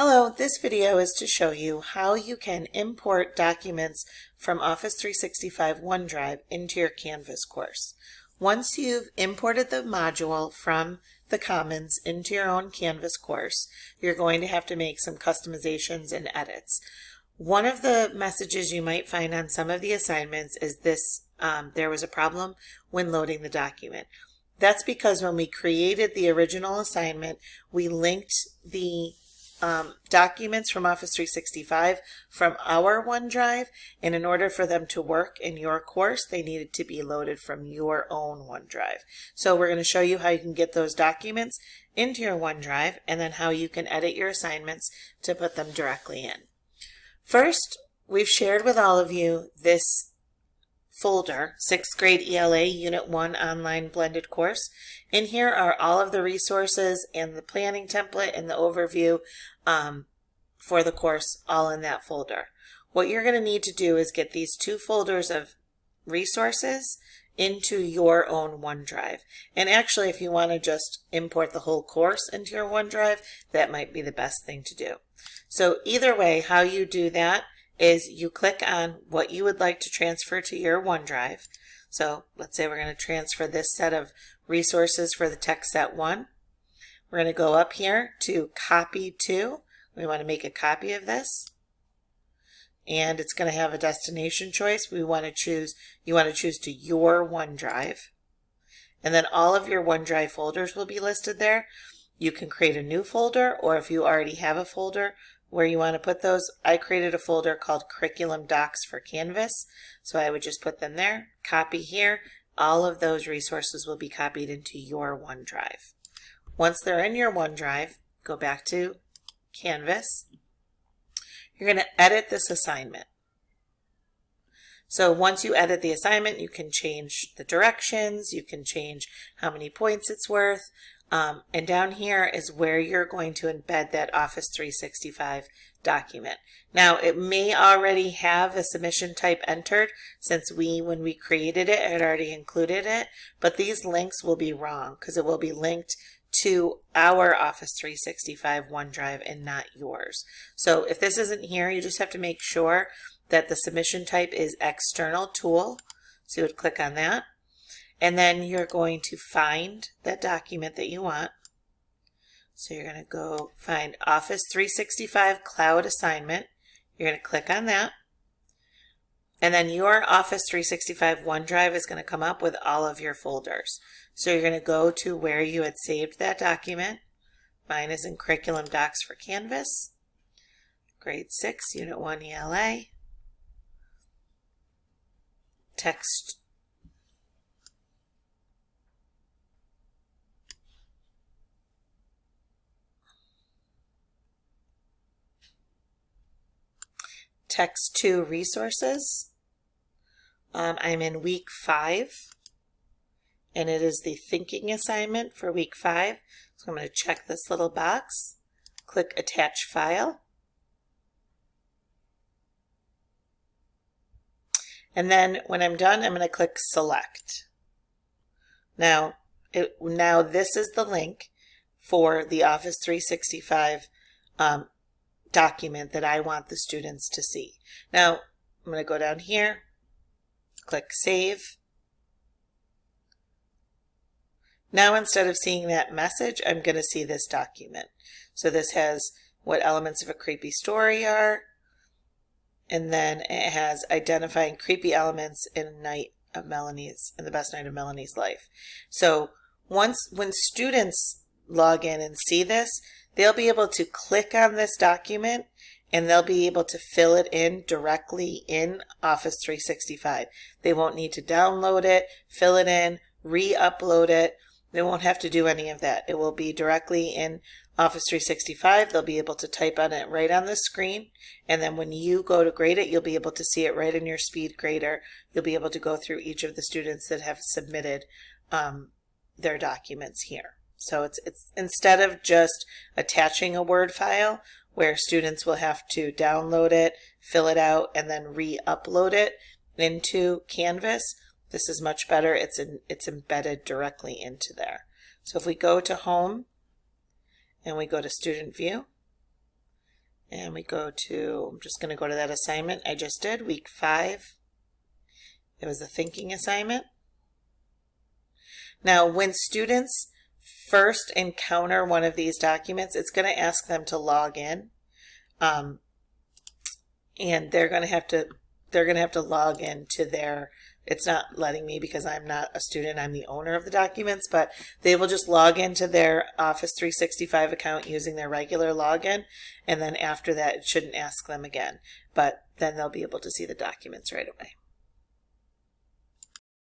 Hello, this video is to show you how you can import documents from Office 365 OneDrive into your Canvas course. Once you've imported the module from the Commons into your own Canvas course, you're going to have to make some customizations and edits. One of the messages you might find on some of the assignments is this, there was a problem when loading the document. That's because when we created the original assignment, we linked the documents from Office 365 from our OneDrive, and in order for them to work in your course, they needed to be loaded from your own OneDrive. So we're going to show you how you can get those documents into your OneDrive, and then how you can edit your assignments to put them directly in. First, we've shared with all of you this folder, 6th grade ELA Unit 1 Online Blended Course. In here are all of the resources and the planning template and the overview for the course, all in that folder. What you're going to need to do is get these two folders of resources into your own OneDrive. And actually, if you want to just import the whole course into your OneDrive, that might be the best thing to do. So either way, how you do that is you click on what you would like to transfer to your OneDrive. So let's say we're going to transfer this set of resources for the text set 1. We're going to go up here to copy to. We want to make a copy of this. And it's going to have a destination choice. You want to choose to your OneDrive. And then all of your OneDrive folders will be listed there. You can create a new folder, or if you already have a folder where you want to put those, I created a folder called Curriculum Docs for Canvas, so I would just put them there, copy here. All of those resources will be copied into your OneDrive. Once they're in your OneDrive, go back to Canvas. You're going to edit this assignment. So once you edit the assignment, you can change the directions, you can change how many points it's worth, and down here is where you're going to embed that Office 365 document. Now, it may already have a submission type entered since when we created it, it already included it, but these links will be wrong because it will be linked to our Office 365 OneDrive and not yours. So if this isn't here, you just have to make sure that the submission type is external tool. So you would click on that. And then you're going to find that document that you want. So you're going to go find Office 365 Cloud Assignment. You're going to click on that. And then your Office 365 OneDrive is going to come up with all of your folders. So you're going to go to where you had saved that document. Mine is in Curriculum Docs for Canvas. Grade 6, Unit 1 ELA. Text Text 2 resources. I'm in week 5, and it is the thinking assignment for week 5. So I'm going to check this little box, click attach file, and then when I'm done, I'm going to click select. Now this is the link for the Office 365 document that I want the students to see. Now, I'm going to go down here, click Save. Now, instead of seeing that message, I'm going to see this document. So this has what elements of a creepy story are, and then it has identifying creepy elements in the best night of Melanie's life. So when students log in and see this, they'll be able to click on this document and they'll be able to fill it in directly in Office 365. They won't need to download it, fill it in, re-upload it. They won't have to do any of that. It will be directly in Office 365. They'll be able to type on it right on the screen. And then when you go to grade it, you'll be able to see it right in your speed grader. You'll be able to go through each of the students that have submitted their documents here. So it's instead of just attaching a Word file where students will have to download it, fill it out, and then re-upload it into Canvas, this is much better. It's embedded directly into there. So if we go to Home and we go to Student View, And we go to, I'm just going to go to that assignment I just did, week 5. It was a thinking assignment. Now, when students first encounter one of these documents, it's going to ask them to log in, and they're going to have to log into their. It's not letting me because I'm not a student. I'm the owner of the documents, but they will just log into their Office 365 account using their regular login, and then after that, it shouldn't ask them again. But then they'll be able to see the documents right away.